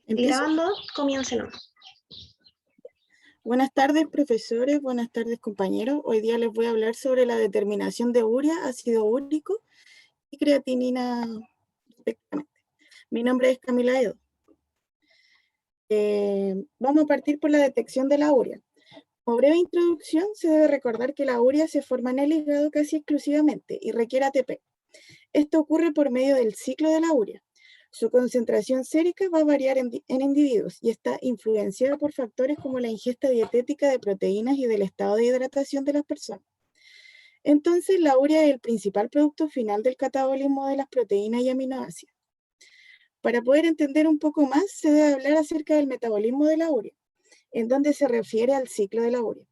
¿Empiezo? Grabando, comience nomás. Buenas tardes, profesores. Buenas tardes, compañeros. Hoy día les voy a hablar sobre la determinación de urea, ácido úrico y creatinina, respectivamente. Mi nombre es Camila Edo. Vamos a partir por la detección de la urea. Como breve introducción, se debe recordar que la urea se forma en el hígado casi exclusivamente y requiere ATP. Esto ocurre por medio del ciclo de la urea. Su concentración sérica va a variar en individuos y está influenciada por factores como la ingesta dietética de proteínas y del estado de hidratación de las personas. Entonces, la urea es el principal producto final del catabolismo de las proteínas y aminoácidos. Para poder entender un poco más, se debe hablar acerca del metabolismo de la urea, en donde se refiere al ciclo de la urea.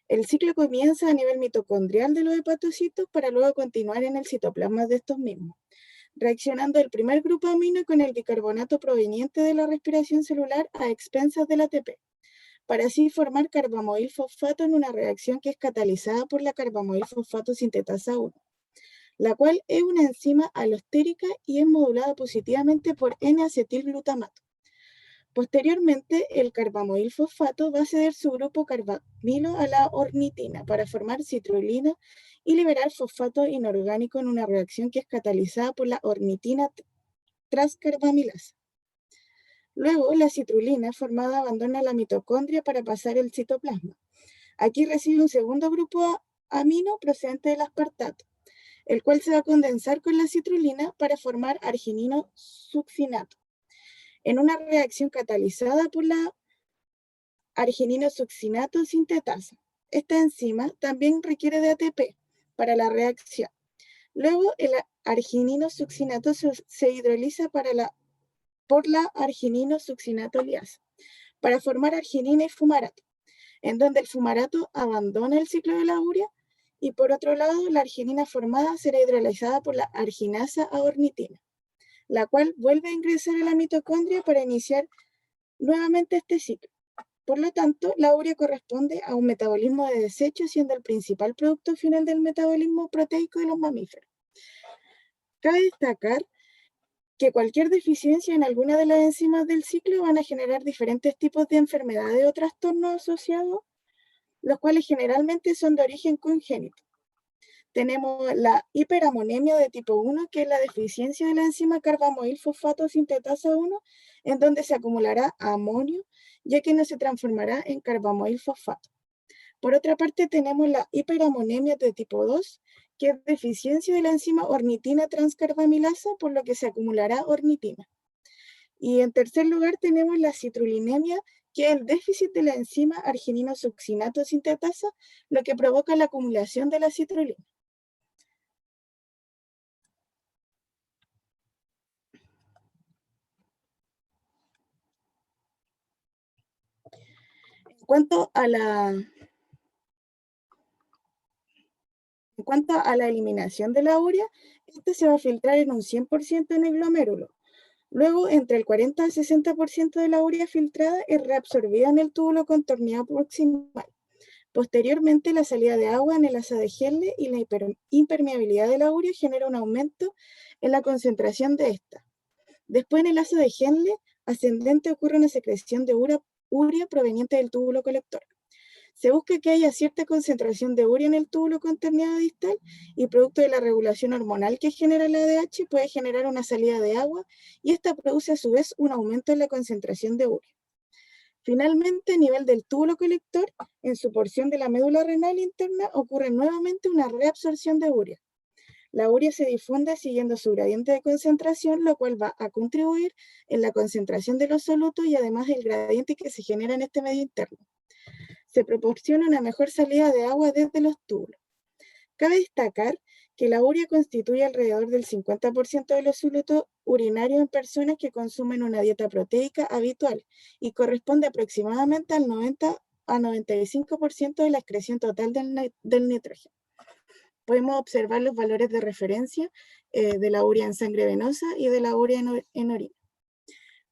El ciclo comienza a nivel mitocondrial de los hepatocitos para luego continuar en el citoplasma de estos mismos, reaccionando el primer grupo amino con el bicarbonato proveniente de la respiración celular a expensas del ATP, para así formar carbamoil fosfato en una reacción que es catalizada por la carbamoil fosfato sintetasa 1, la cual es una enzima alostérica y es modulada positivamente por N-acetilglutamato. Posteriormente, el carbamoil fosfato va a ceder su grupo carbamilo a la ornitina para formar citrulina y liberar fosfato inorgánico en una reacción que es catalizada por la ornitina transcarbamilasa. Luego, la citrulina formada abandona la mitocondria para pasar el citoplasma. Aquí recibe un segundo grupo amino procedente del aspartato, el cual se va a condensar con la citrulina para formar arginino succinato, en una reacción catalizada por la arginino succinato sintetasa. Esta enzima también requiere de ATP para la reacción. Luego, el arginino succinato se hidroliza por la arginino succinato liasa para formar arginina y fumarato, en donde el fumarato abandona el ciclo de la urea y por otro lado, la arginina formada será hidrolizada por la arginasa a ornitina, la cual vuelve a ingresar a la mitocondria para iniciar nuevamente este ciclo. Por lo tanto, la urea corresponde a un metabolismo de desecho, siendo el principal producto final del metabolismo proteico de los mamíferos. Cabe destacar que cualquier deficiencia en alguna de las enzimas del ciclo van a generar diferentes tipos de enfermedades o trastornos asociados, los cuales generalmente son de origen congénito. Tenemos la hiperamonemia de tipo 1, que es la deficiencia de la enzima carbamoil fosfato sintetasa 1, en donde se acumulará amonio, ya que no se transformará en carbamoil fosfato. Por otra parte, tenemos la hiperamonemia de tipo 2, que es deficiencia de la enzima ornitina transcarbamilasa, por lo que se acumulará ornitina. Y en tercer lugar, tenemos la citrulinemia, que es el déficit de la enzima arginino succinato sintetasa, lo que provoca la acumulación de la citrulina. En cuanto a la eliminación de la urea, esta se va a filtrar en un 100% en el glomérulo. Luego, entre el 40 al 60% de la urea filtrada es reabsorbida en el túbulo contorneado proximal. Posteriormente, la salida de agua en el asa de Henle y la impermeabilidad de la urea genera un aumento en la concentración de esta. Después, en el asa de Henle ascendente ocurre una secreción de urea proveniente del túbulo colector. Se busca que haya cierta concentración de urea en el túbulo contorneado distal y producto de la regulación hormonal que genera el ADH puede generar una salida de agua y esta produce a su vez un aumento en la concentración de urea. Finalmente, a nivel del túbulo colector, en su porción de la médula renal interna ocurre nuevamente una reabsorción de urea. La urea se difunde siguiendo su gradiente de concentración, lo cual va a contribuir en la concentración de los solutos y además el gradiente que se genera en este medio interno. Se proporciona una mejor salida de agua desde los túbulos. Cabe destacar que la urea constituye alrededor del 50% de los solutos urinarios en personas que consumen una dieta proteica habitual y corresponde aproximadamente al 90 a 95% de la excreción total del nitrógeno. Podemos observar los valores de referencia de la urea en sangre venosa y de la urea en orina.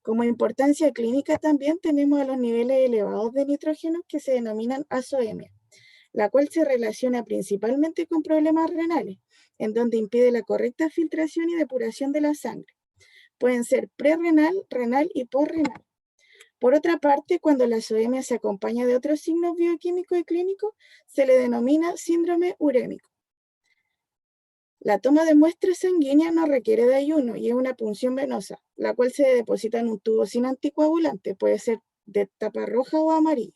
Como importancia clínica también tenemos a los niveles elevados de nitrógeno que se denominan azoemia, la cual se relaciona principalmente con problemas renales, en donde impide la correcta filtración y depuración de la sangre. Pueden ser prerrenal, renal y posrenal. Por otra parte, cuando la azoemia se acompaña de otros signos bioquímicos y clínicos, se le denomina síndrome urémico. La toma de muestra sanguínea no requiere de ayuno y es una punción venosa, la cual se deposita en un tubo sin anticoagulante, puede ser de tapa roja o amarilla.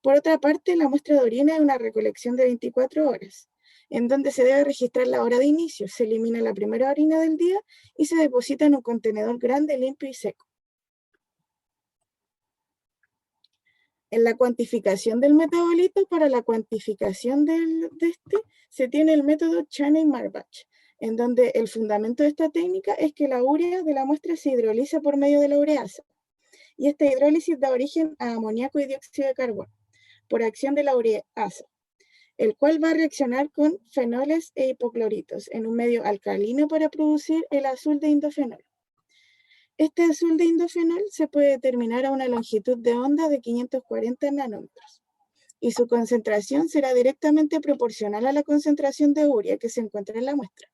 Por otra parte, la muestra de orina es una recolección de 24 horas, en donde se debe registrar la hora de inicio, se elimina la primera orina del día y se deposita en un contenedor grande, limpio y seco. En la cuantificación del metabolito, para la cuantificación de este, se tiene el método Chaney-Marbach, en donde el fundamento de esta técnica es que la urea de la muestra se hidroliza por medio de la ureasa, y esta hidrólisis da origen a amoníaco y dióxido de carbono, por acción de la ureasa, el cual va a reaccionar con fenoles e hipocloritos en un medio alcalino para producir el azul de indofenol. Este azul de indofenol se puede determinar a una longitud de onda de 540 nanómetros y su concentración será directamente proporcional a la concentración de urea que se encuentra en la muestra.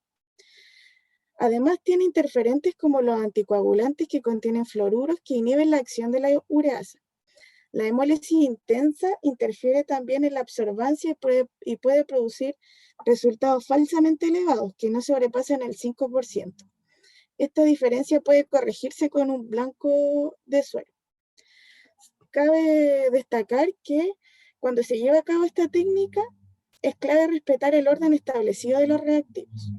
Además, tiene interferentes como los anticoagulantes que contienen fluoruros que inhiben la acción de la ureasa. La hemólisis intensa interfiere también en la absorbancia y puede producir resultados falsamente elevados que no sobrepasan el 5%. Esta diferencia puede corregirse con un blanco de suero. Cabe destacar que cuando se lleva a cabo esta técnica, es clave respetar el orden establecido de los reactivos.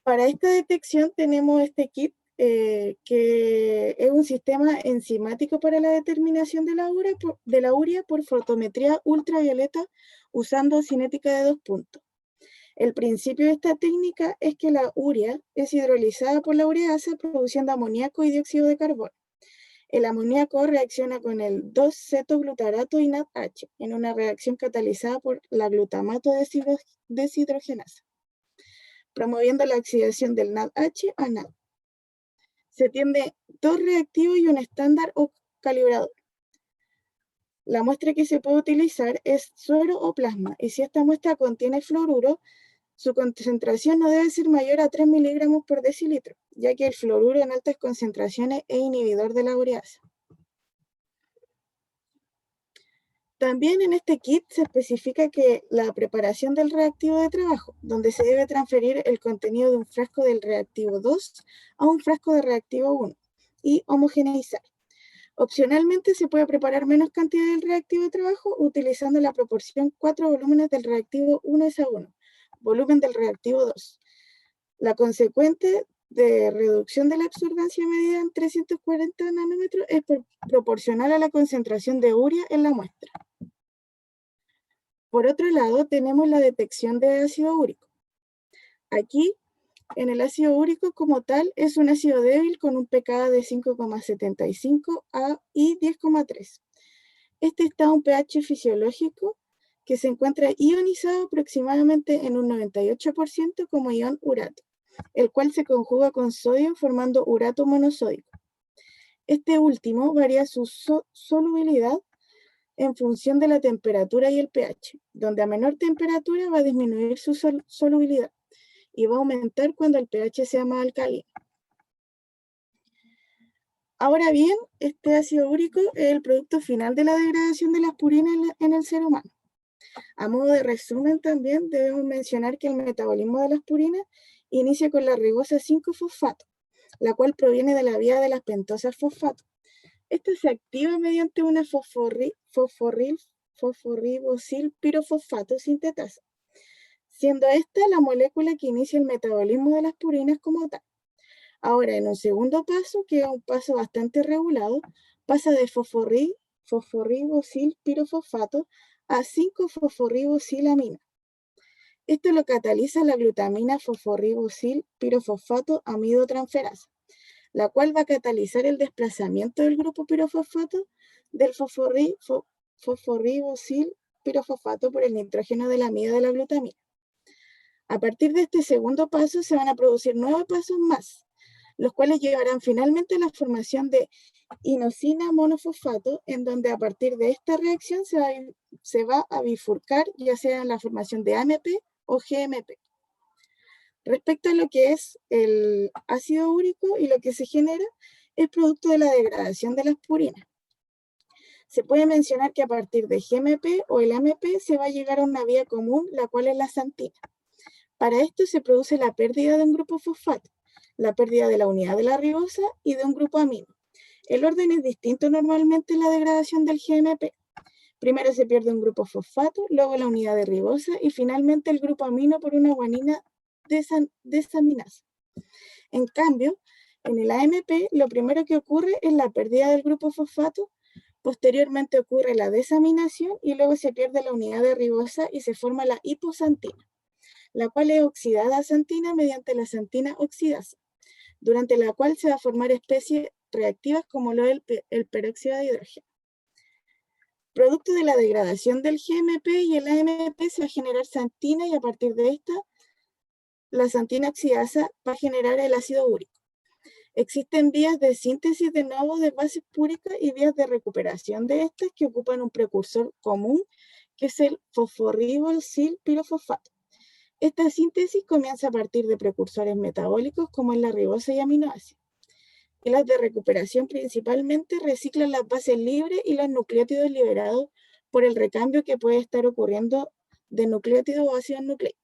Para esta detección tenemos este kit que es un sistema enzimático para la determinación de la urea por fotometría ultravioleta usando cinética de 2 puntos. El principio de esta técnica es que la urea es hidrolizada por la ureasa produciendo amoníaco y dióxido de carbono. El amoníaco reacciona con el 2-cetoglutarato y NADH en una reacción catalizada por la glutamato deshidrogenasa, promoviendo la oxidación del NADH a NAD. Se tiene 2 reactivos y un estándar o calibrador. La muestra que se puede utilizar es suero o plasma, y si esta muestra contiene fluoruro, su concentración no debe ser mayor a 3 miligramos por decilitro, ya que el fluoruro en altas concentraciones es inhibidor de la ureasa. También en este kit se especifica que la preparación del reactivo de trabajo, donde se debe transferir el contenido de un frasco del reactivo 2 a un frasco de reactivo 1 y homogeneizar. Opcionalmente se puede preparar menos cantidad del reactivo de trabajo utilizando la proporción 4 volúmenes del reactivo 1:1, volumen del reactivo 2. La consecuente de reducción de la absorbancia medida en 340 nanómetros es proporcional a la concentración de urea en la muestra. Por otro lado, tenemos la detección de ácido úrico. Aquí, en el ácido úrico como tal, es un ácido débil con un pKa de 5,75 y 10,3. Este está a un pH fisiológico que se encuentra ionizado aproximadamente en un 98% como ion urato, el cual se conjuga con sodio formando urato monosódico. Este último varía su solubilidad en función de la temperatura y el pH, donde a menor temperatura va a disminuir su solubilidad y va a aumentar cuando el pH sea más alcalino. Ahora bien, este ácido úrico es el producto final de la degradación de las purinas en el ser humano. A modo de resumen también debemos mencionar que el metabolismo de las purinas inicia con la ribosa 5-fosfato, la cual proviene de la vía de las pentosas fosfato. Esta se activa mediante una fosforribosil pirofosfato sintetasa, siendo esta la molécula que inicia el metabolismo de las purinas como tal. Ahora, en un segundo paso, que es un paso bastante regulado, pasa de fosforribosil pirofosfato a 5-fosforribosilamina. Esto lo cataliza la glutamina fosforribosil pirofosfato amidotransferasa, la cual va a catalizar el desplazamiento del grupo pirofosfato del fosforribosil pirofosfato por el nitrógeno del amido de la glutamina. A partir de este segundo paso se van a producir 9 pasos más, los cuales llevarán finalmente a la formación de inosina monofosfato, en donde a partir de esta reacción se va a bifurcar, ya sea en la formación de AMP o GMP. Respecto a lo que es el ácido úrico y lo que se genera, es producto de la degradación de las purinas. Se puede mencionar que a partir de GMP o el AMP se va a llegar a una vía común, la cual es la xantina. Para esto se produce la pérdida de un grupo fosfato, la pérdida de la unidad de la ribosa y de un grupo amino. El orden es distinto normalmente en la degradación del GMP. Primero se pierde un grupo fosfato, luego la unidad de ribosa y finalmente el grupo amino por una guanina desaminasa. En cambio, en el AMP lo primero que ocurre es la pérdida del grupo fosfato, posteriormente ocurre la desaminación y luego se pierde la unidad de ribosa y se forma la hipoxantina, la cual es oxidada a xantina mediante la xantina oxidasa, durante la cual se va a formar especies reactivas como lo es el peróxido de hidrógeno. Producto de la degradación del GMP y el AMP se va a generar xantina y a partir de esta, la xantina oxidasa va a generar el ácido úrico. Existen vías de síntesis de nuevo de bases púricas y vías de recuperación de estas que ocupan un precursor común, que es el fosforribosil pirofosfato. Esta síntesis comienza a partir de precursores metabólicos como es la ribosa y aminoácidos. Y las de recuperación principalmente reciclan las bases libres y los nucleótidos liberados por el recambio que puede estar ocurriendo de nucleótidos o ácidos nucleicos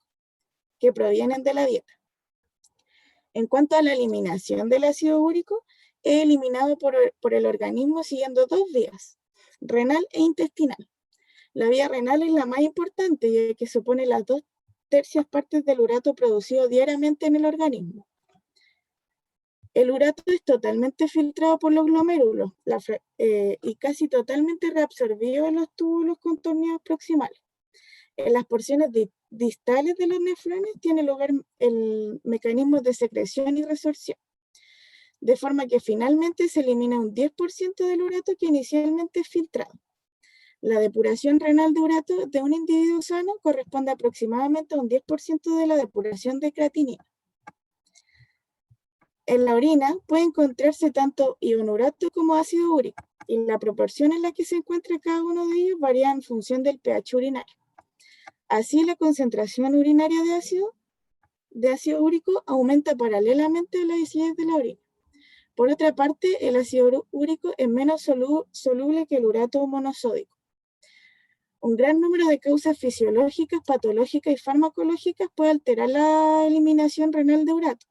que provienen de la dieta. En cuanto a la eliminación del ácido úrico, es eliminado por el organismo siguiendo dos vías, renal e intestinal. La vía renal es la más importante, ya que supone las 2/3 partes del urato producido diariamente en el organismo. El urato es totalmente filtrado por los glomérulos y casi totalmente reabsorbido en los túbulos contorneados proximales. En las porciones distales de los nefrones tiene lugar el mecanismo de secreción y resorción, de forma que finalmente se elimina un 10% del urato que inicialmente es filtrado. La depuración renal de urato de un individuo sano corresponde aproximadamente a un 10% de la depuración de creatinina. En la orina puede encontrarse tanto ionurato como ácido úrico, y la proporción en la que se encuentra cada uno de ellos varía en función del pH urinario. Así, la concentración urinaria de ácido úrico aumenta paralelamente a la acidez de la orina. Por otra parte, el ácido úrico es menos soluble que el urato monosódico. Un gran número de causas fisiológicas, patológicas y farmacológicas puede alterar la eliminación renal de urato,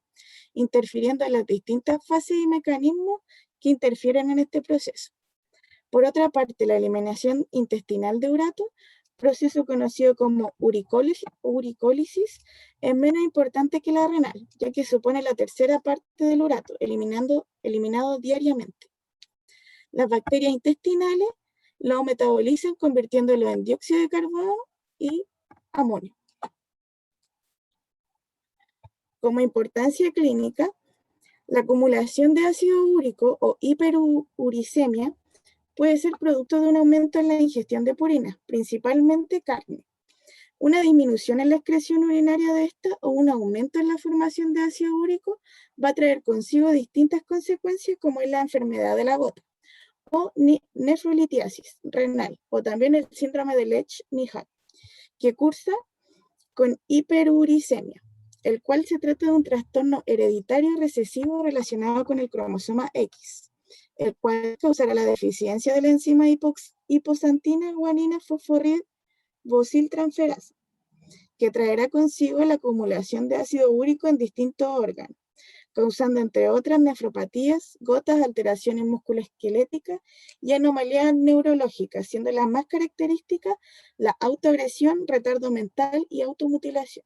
interfiriendo en las distintas fases y mecanismos que interfieren en este proceso. Por otra parte, la eliminación intestinal de urato, proceso conocido como uricólisis, es menos importante que la renal, ya que supone la tercera parte del urato, eliminado diariamente. Las bacterias intestinales lo metabolizan convirtiéndolo en dióxido de carbono y amonio. Como importancia clínica, la acumulación de ácido úrico o hiperuricemia puede ser producto de un aumento en la ingestión de purinas, principalmente carne, una disminución en la excreción urinaria de esta o un aumento en la formación de ácido úrico va a traer consigo distintas consecuencias como es la enfermedad de la gota o nefrolitiasis renal o también el síndrome de Lesch-Nyhan, que cursa con hiperuricemia, el cual se trata de un trastorno hereditario recesivo relacionado con el cromosoma X, el cual causará la deficiencia de la enzima hipoxantina guanina fosforilbosiltransferasa, que traerá consigo la acumulación de ácido úrico en distintos órganos, causando entre otras nefropatías, gotas, alteraciones musculoesqueléticas y anomalías neurológicas, siendo las más características la autoagresión, retardo mental y automutilación.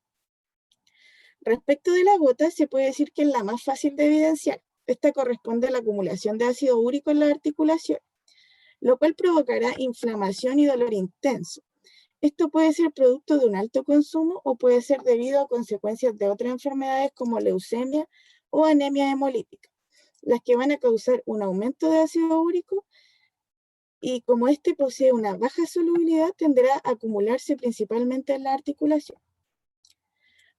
Respecto de la gota, se puede decir que es la más fácil de evidenciar. Esta corresponde a la acumulación de ácido úrico en la articulación, lo cual provocará inflamación y dolor intenso. Esto puede ser producto de un alto consumo o puede ser debido a consecuencias de otras enfermedades como leucemia o anemia hemolítica, las que van a causar un aumento de ácido úrico y como este posee una baja solubilidad, tenderá a acumularse principalmente en la articulación.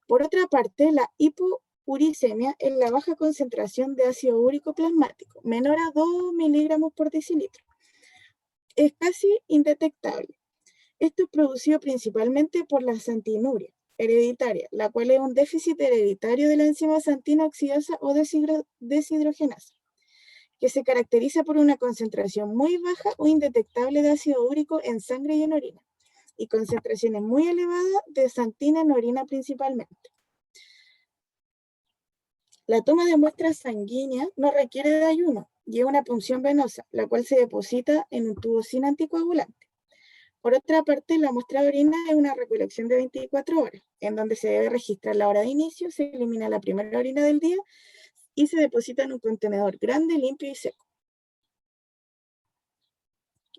Por otra parte, la hipouricemia es la baja concentración de ácido úrico plasmático, menor a 2 miligramos por decilitro. Es casi indetectable. Esto es producido principalmente por la xantinuria, hereditaria, la cual es un déficit hereditario de la enzima xantina oxidasa o deshidrogenasa, que se caracteriza por una concentración muy baja o indetectable de ácido úrico en sangre y en orina, y concentraciones muy elevadas de xantina en orina principalmente. La toma de muestras sanguíneas no requiere de ayuno, lleva una punción venosa, la cual se deposita en un tubo sin anticoagulante. Por otra parte, la muestra de orina es una recolección de 24 horas, en donde se debe registrar la hora de inicio, se elimina la primera orina del día y se deposita en un contenedor grande, limpio y seco.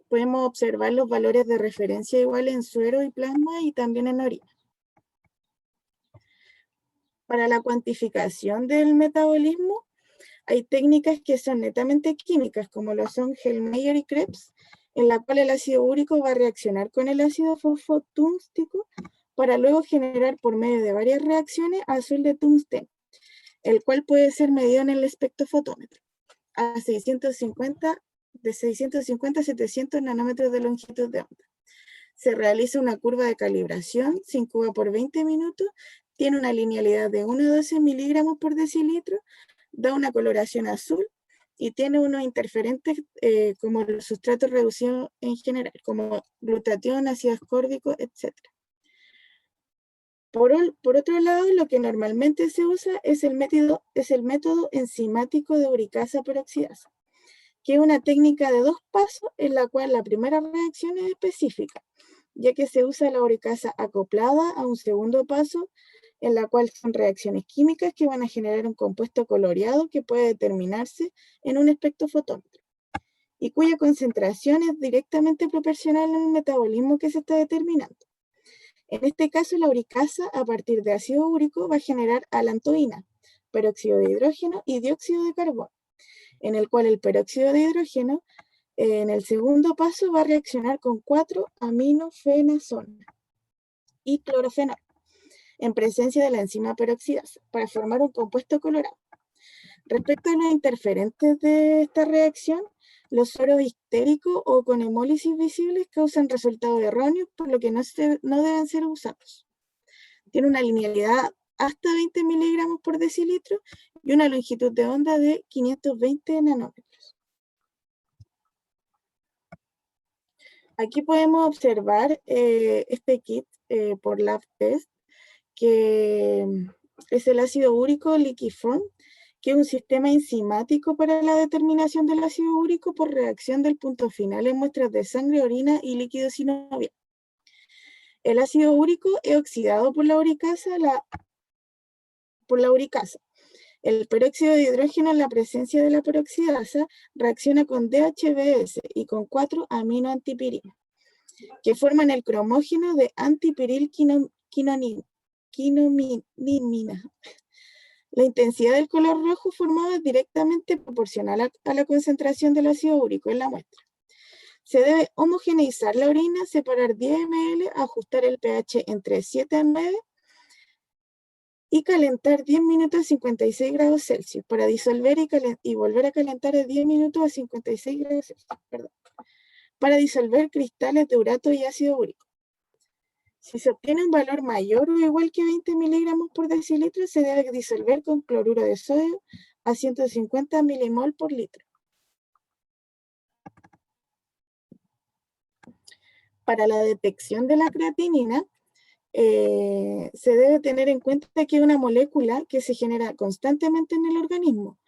Podemos observar los valores de referencia igual en suero y plasma y también en orina. Para la cuantificación del metabolismo, hay técnicas que son netamente químicas, como lo son Hellmeyer y Krebs, en la cual el ácido úrico va a reaccionar con el ácido fosfotúnstico para luego generar por medio de varias reacciones azul de tungsteno, el cual puede ser medido en el espectrofotómetro a 650, de 650 a 700 nanómetros de longitud de onda. Se realiza una curva de calibración, se incuba por 20 minutos, tiene una linealidad de 1 a 12 miligramos por decilitro, da una coloración azul y tiene unos interferentes como los sustratos reducidos en general, como glutatión, ácido ascórbico, etc. Por otro lado, lo que normalmente se usa es el método enzimático de uricasa peroxidasa, que es una técnica de 2 pasos en la cual la primera reacción es específica, ya que se usa la uricasa acoplada a un segundo paso, en la cual son reacciones químicas que van a generar un compuesto coloreado que puede determinarse en un espectrofotómetro, y cuya concentración es directamente proporcional al metabolismo que se está determinando. En este caso, la uricasa, a partir de ácido úrico, va a generar alantoína, peróxido de hidrógeno y dióxido de carbono, en el cual el peróxido de hidrógeno, en el segundo paso, va a reaccionar con 4-aminofenazona y clorofenol, en presencia de la enzima peroxidasa, para formar un compuesto colorado. Respecto a los interferentes de esta reacción, los sueros histéricos o con hemólisis visibles causan resultados erróneos, por lo que no deben ser usados. Tiene una linealidad hasta 20 miligramos por decilitro y una longitud de onda de 520 nanómetros. Aquí podemos observar este kit por Lab Test, que es el ácido úrico Liquiform, que es un sistema enzimático para la determinación del ácido úrico por reacción del punto final en muestras de sangre, orina y líquido sinovial. El ácido úrico es oxidado por la uricasa. El peróxido de hidrógeno en la presencia de la peroxidasa reacciona con DHBS y con 4-aminoantipirina, que forman el cromógeno de antipirilquinomina. La intensidad del color rojo formado es directamente proporcional a la concentración del ácido úrico en la muestra. Se debe homogeneizar la orina, separar 10 ml, ajustar el pH entre 7 a 9 y calentar 10 minutos a 56 grados Celsius para disolver y volver a calentar a 10 minutos a 56 grados Celsius, para disolver cristales de urato y ácido úrico. Si se obtiene un valor mayor o igual que 20 miligramos por decilitro, se debe disolver con cloruro de sodio a 150 milimol por litro. Para la detección de la creatinina, se debe tener en cuenta que es una molécula que se genera constantemente en el organismo.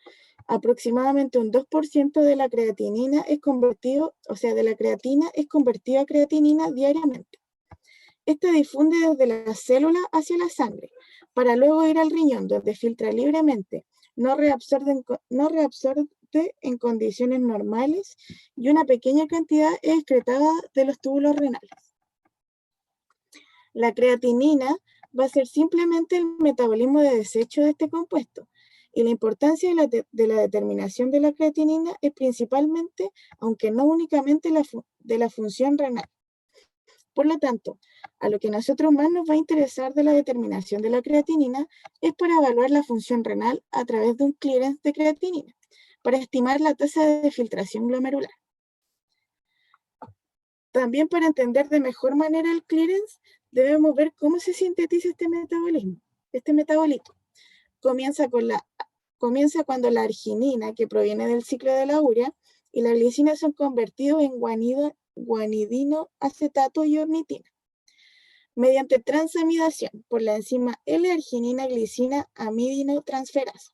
Aproximadamente un 2% de la creatinina es convertido, de la creatina es convertido a creatinina diariamente. Esta difunde desde la célula hacia la sangre, para luego ir al riñón, donde filtra libremente, no reabsorbe en condiciones normales y una pequeña cantidad es excretada de los túbulos renales. La creatinina va a ser simplemente el metabolismo de desecho de este compuesto, y la importancia de la determinación de la creatinina es principalmente, aunque no únicamente, de la función renal. Por lo tanto, a lo que a nosotros más nos va a interesar de la determinación de la creatinina es para evaluar la función renal a través de un clearance de creatinina, para estimar la tasa de filtración glomerular. También para entender de mejor manera el clearance, debemos ver cómo se sintetiza este metabolito. Comienza cuando la arginina, que proviene del ciclo de la urea, y la glicina son convertidos en guanidino, acetato y ornitina, mediante transamidación por la enzima L-arginina-glicina amidinotransferasa.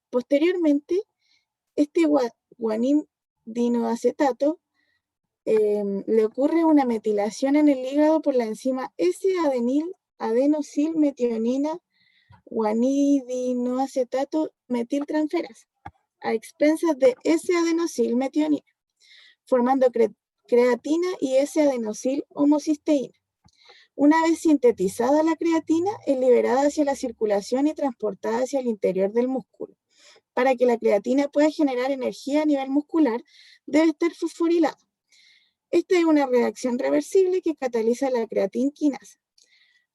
Posteriormente, este guanidinoacetato le ocurre una metilación en el hígado por la enzima S-adenosilmetionina guanidinoacetato metiltransferasa, a expensas de S-adenosilmetionina, formando creatina y S-adenosil-homocisteína. Una vez sintetizada la creatina, es liberada hacia la circulación y transportada hacia el interior del músculo. Para que la creatina pueda generar energía a nivel muscular, debe estar fosforilada. Esta es una reacción reversible que cataliza la creatinquinasa,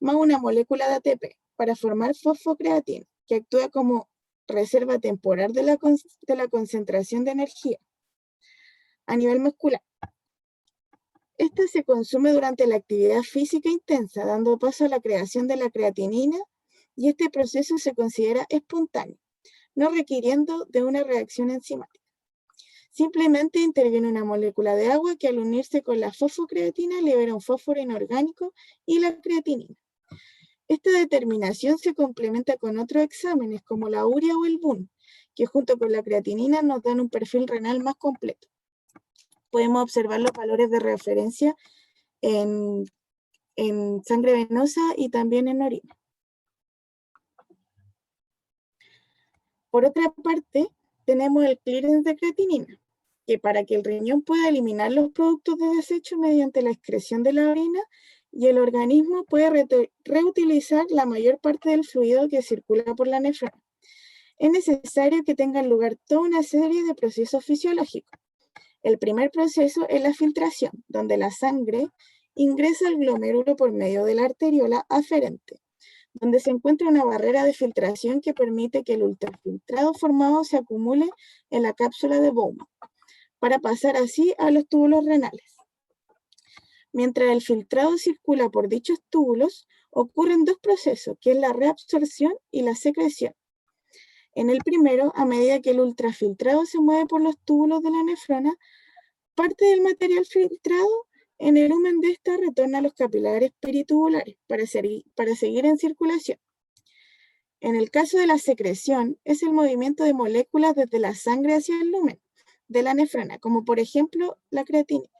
más una molécula de ATP, para formar fosfocreatina, que actúa como reserva temporal de la concentración de energía a nivel muscular. Esta se consume durante la actividad física intensa, dando paso a la creación de la creatinina, y este proceso se considera espontáneo, no requiriendo de una reacción enzimática. Simplemente interviene una molécula de agua que al unirse con la fosfocreatina libera un fósforo inorgánico y la creatinina. Esta determinación se complementa con otros exámenes como la urea o el BUN, que junto con la creatinina nos dan un perfil renal más completo. Podemos observar los valores de referencia en sangre venosa y también en orina. Por otra parte, tenemos el clearance de creatinina, que para que el riñón pueda eliminar los productos de desecho mediante la excreción de la orina, y el organismo puede reutilizar la mayor parte del fluido que circula por la nefrona. Es necesario que tengan lugar toda una serie de procesos fisiológicos. El primer proceso es la filtración, donde la sangre ingresa al glomérulo por medio de la arteriola aferente, donde se encuentra una barrera de filtración que permite que el ultrafiltrado formado se acumule en la cápsula de Bowman, para pasar así a los túbulos renales. Mientras el filtrado circula por dichos túbulos, ocurren dos procesos, que es la reabsorción y la secreción. En el primero, a medida que el ultrafiltrado se mueve por los túbulos de la nefrona, parte del material filtrado en el lumen de esta retorna a los capilares peritubulares para seguir en circulación. En el caso de la secreción, es el movimiento de moléculas desde la sangre hacia el lumen de la nefrona, como por ejemplo la creatinina.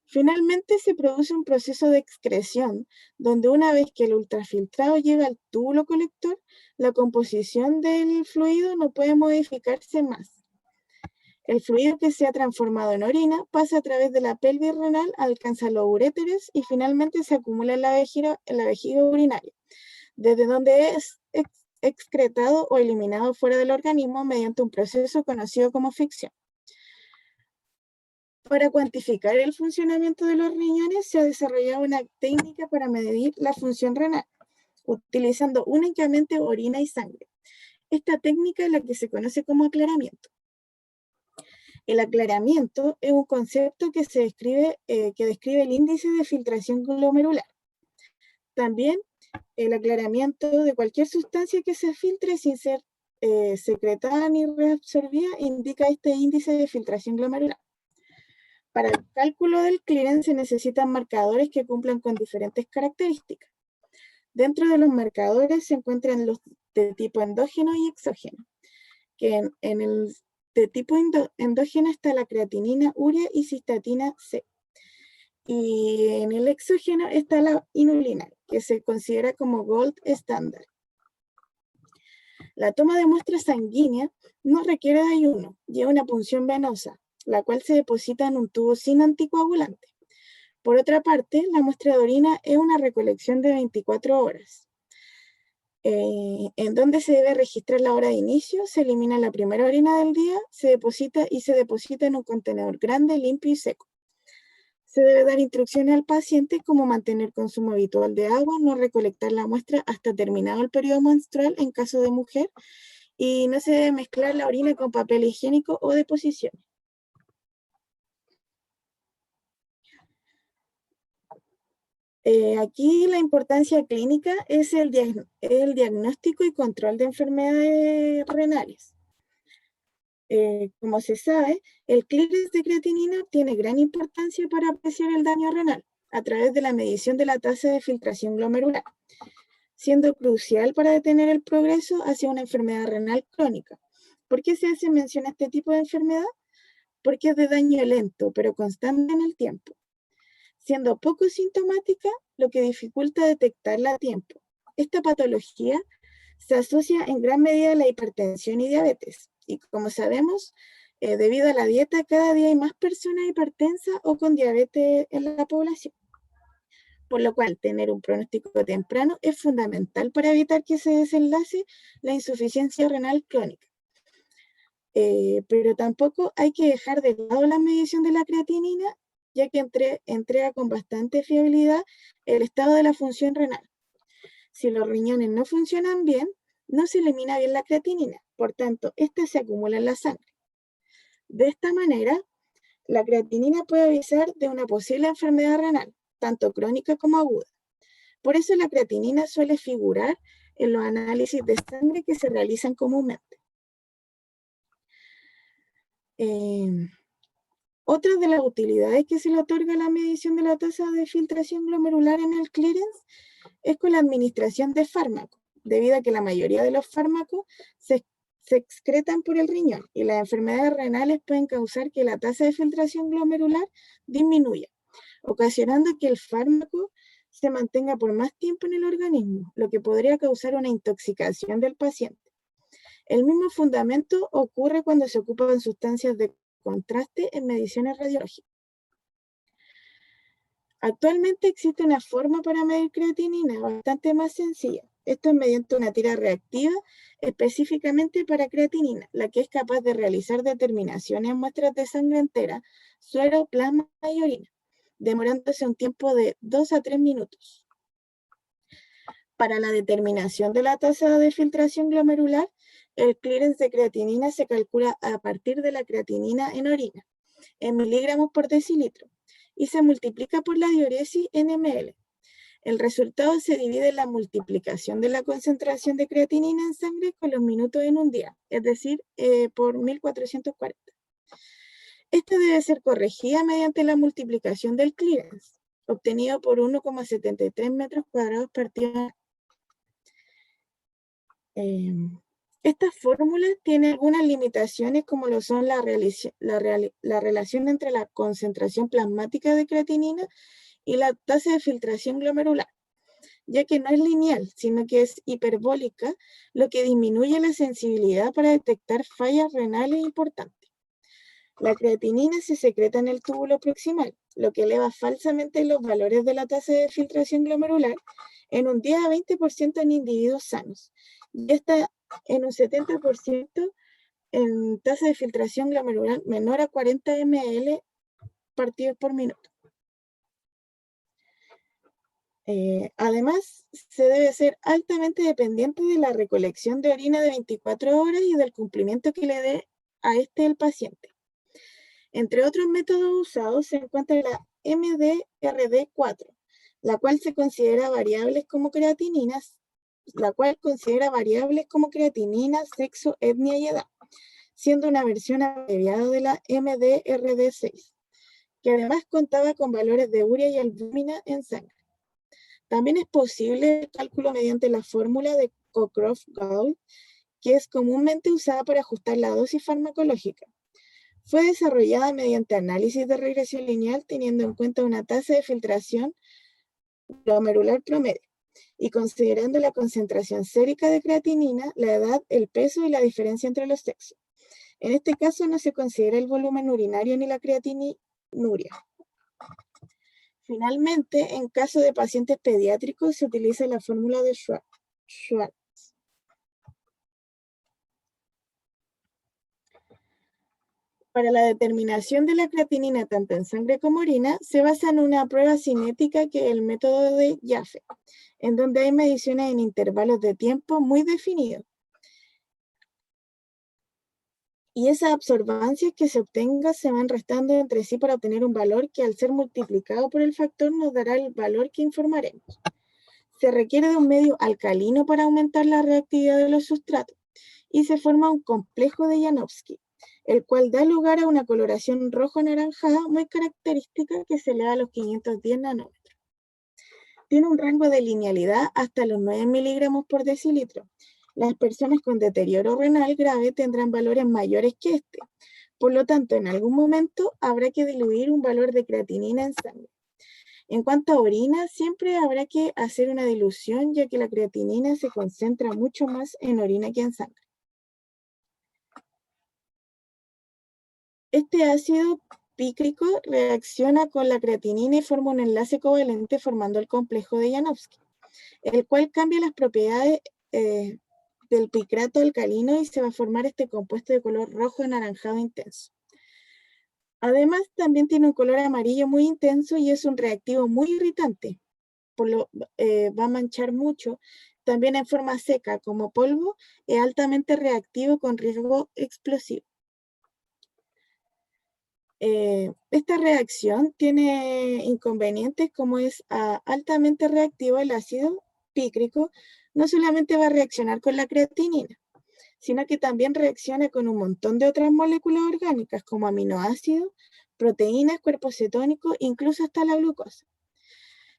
Finalmente se produce un proceso de excreción, donde una vez que el ultrafiltrado llega al túbulo colector, la composición del fluido no puede modificarse más. El fluido que se ha transformado en orina pasa a través de la pelvis renal, alcanza los uréteres y finalmente se acumula en la vejiga urinaria, desde donde es excretado o eliminado fuera del organismo mediante un proceso conocido como ficción. Para cuantificar el funcionamiento de los riñones, se ha desarrollado una técnica para medir la función renal, utilizando únicamente orina y sangre. Esta técnica es la que se conoce como aclaramiento. El aclaramiento es un concepto que describe el índice de filtración glomerular. También el aclaramiento de cualquier sustancia que se filtre sin ser secretada ni reabsorbida indica este índice de filtración glomerular. Para el cálculo del clearance se necesitan marcadores que cumplan con diferentes características. Dentro de los marcadores se encuentran los de tipo endógeno y exógeno, que en el de tipo endógeno está la creatinina, urea y cistatina C. Y en el exógeno está la inulina, que se considera como gold estándar. La toma de muestra sanguínea no requiere de ayuno, lleva una punción venosa, la cual se deposita en un tubo sin anticoagulante. Por otra parte, la muestra de orina es una recolección de 24 horas, en donde se debe registrar la hora de inicio, se elimina la primera orina del día, se deposita en un contenedor grande, limpio y seco. Se debe dar instrucciones al paciente como mantener consumo habitual de agua, no recolectar la muestra hasta terminado el periodo menstrual en caso de mujer, y no se debe mezclar la orina con papel higiénico o deposiciones. Aquí la importancia clínica es el diagnóstico y control de enfermedades renales. Como se sabe, el clearance de creatinina tiene gran importancia para apreciar el daño renal a través de la medición de la tasa de filtración glomerular, siendo crucial para detener el progreso hacia una enfermedad renal crónica. ¿Por qué se hace mención a este tipo de enfermedad? Porque es de daño lento, pero constante en el tiempo, siendo poco sintomática, lo que dificulta detectarla a tiempo. Esta patología se asocia en gran medida a la hipertensión y diabetes. Y como sabemos, debido a la dieta, cada día hay más personas hipertensas o con diabetes en la población. Por lo cual, tener un pronóstico temprano es fundamental para evitar que se desenlace la insuficiencia renal crónica. Pero tampoco hay que dejar de lado la medición de la creatinina, ya que entrega con bastante fiabilidad el estado de la función renal. Si los riñones no funcionan bien, no se elimina bien la creatinina, por tanto, esta se acumula en la sangre. De esta manera, la creatinina puede avisar de una posible enfermedad renal, tanto crónica como aguda. Por eso la creatinina suele figurar en los análisis de sangre que se realizan comúnmente. Otra de las utilidades que se le otorga a la medición de la tasa de filtración glomerular en el clearance es con la administración de fármacos, debido a que la mayoría de los fármacos se excretan por el riñón y las enfermedades renales pueden causar que la tasa de filtración glomerular disminuya, ocasionando que el fármaco se mantenga por más tiempo en el organismo, lo que podría causar una intoxicación del paciente. El mismo fundamento ocurre cuando se ocupan sustancias de contraste en mediciones radiológicas. Actualmente existe una forma para medir creatinina bastante más sencilla. Esto es mediante una tira reactiva específicamente para creatinina, la que es capaz de realizar determinaciones en muestras de sangre entera, suero, plasma y orina, demorándose un tiempo de 2 a 3 minutos. Para la determinación de la tasa de filtración glomerular, el clearance de creatinina se calcula a partir de la creatinina en orina, en miligramos por decilitro, y se multiplica por la diuresis en ml. El resultado se divide en la multiplicación de la concentración de creatinina en sangre con los minutos en un día, es decir, por 1440. Esta debe ser corregida mediante la multiplicación del clearance, obtenido por 1,73 metros cuadrados partido. Estas fórmulas tienen algunas limitaciones como lo son la relación entre la concentración plasmática de creatinina y la tasa de filtración glomerular, ya que no es lineal, sino que es hiperbólica, lo que disminuye la sensibilidad para detectar fallas renales importantes. La creatinina se secreta en el túbulo proximal, lo que eleva falsamente los valores de la tasa de filtración glomerular en un 10 a 20% en individuos sanos, y está en un 70% en tasa de filtración glomerular menor a 40 ml partidos por minuto. Además, se debe ser altamente dependiente de la recolección de orina de 24 horas y del cumplimiento que le dé a este el paciente. Entre otros métodos usados se encuentra la MDRD4, la cual considera variables como creatinina, sexo, etnia y edad, siendo una versión abreviada de la MDRD6, que además contaba con valores de urea y albúmina en sangre. También es posible el cálculo mediante la fórmula de Cockcroft-Gault, que es comúnmente usada para ajustar la dosis farmacológica. Fue desarrollada mediante análisis de regresión lineal teniendo en cuenta una tasa de filtración glomerular promedio y considerando la concentración sérica de creatinina, la edad, el peso y la diferencia entre los sexos. En este caso no se considera el volumen urinario ni la creatininuria. Finalmente, en caso de pacientes pediátricos, se utiliza la fórmula de Schwartz. Para la determinación de la creatinina tanto en sangre como orina, se basa en una prueba cinética que es el método de Jaffe, en donde hay mediciones en intervalos de tiempo muy definidos. Y esas absorbancias que se obtengan se van restando entre sí para obtener un valor que al ser multiplicado por el factor nos dará el valor que informaremos. Se requiere de un medio alcalino para aumentar la reactividad de los sustratos y se forma un complejo de Janowski, el cual da lugar a una coloración rojo-anaranjada muy característica que se eleva a los 510 nanómetros. Tiene un rango de linealidad hasta los 9 miligramos por decilitro. Las personas con deterioro renal grave tendrán valores mayores que este. Por lo tanto, en algún momento habrá que diluir un valor de creatinina en sangre. En cuanto a orina, siempre habrá que hacer una dilución, ya que la creatinina se concentra mucho más en orina que en sangre. Este ácido pícrico reacciona con la creatinina y forma un enlace covalente formando el complejo de Janowski, el cual cambia las propiedades del picrato alcalino y se va a formar este compuesto de color rojo anaranjado intenso. Además, también tiene un color amarillo muy intenso y es un reactivo muy irritante, va a manchar mucho. También en forma seca, como polvo, es altamente reactivo con riesgo explosivo. Esta reacción tiene inconvenientes como es altamente reactivo el ácido pícrico, no solamente va a reaccionar con la creatinina, sino que también reacciona con un montón de otras moléculas orgánicas como aminoácidos, proteínas, cuerpos cetónicos, incluso hasta la glucosa.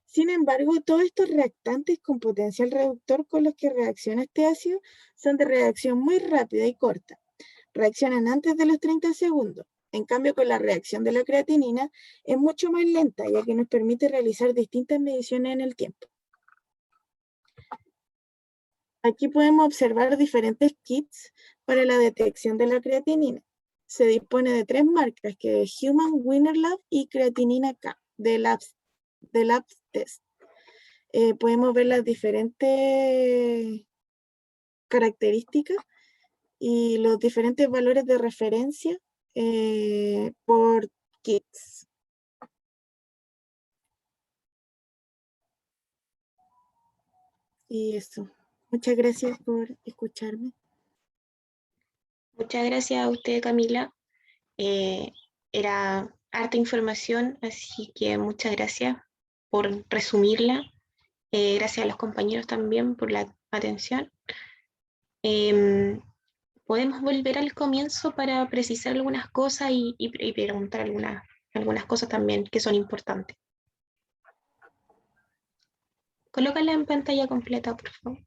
Sin embargo, todos estos reactantes con potencial reductor con los que reacciona este ácido son de reacción muy rápida y corta. Reaccionan antes de los 30 segundos. En cambio, con la reacción de la creatinina es mucho más lenta, ya que nos permite realizar distintas mediciones en el tiempo. Aquí podemos observar diferentes kits para la detección de la creatinina. Se dispone de 3 marcas, que es Human, Winner Lab y Creatinina K, de Labs Test. Podemos ver las diferentes características y los diferentes valores de referencia por kits. Y eso. Muchas gracias por escucharme. Muchas gracias a usted, Camila. Era harta información, así que muchas gracias por resumirla. Gracias a los compañeros también por la atención. Podemos volver al comienzo para precisar algunas cosas y preguntar algunas cosas también que son importantes. Colócala en pantalla completa, por favor.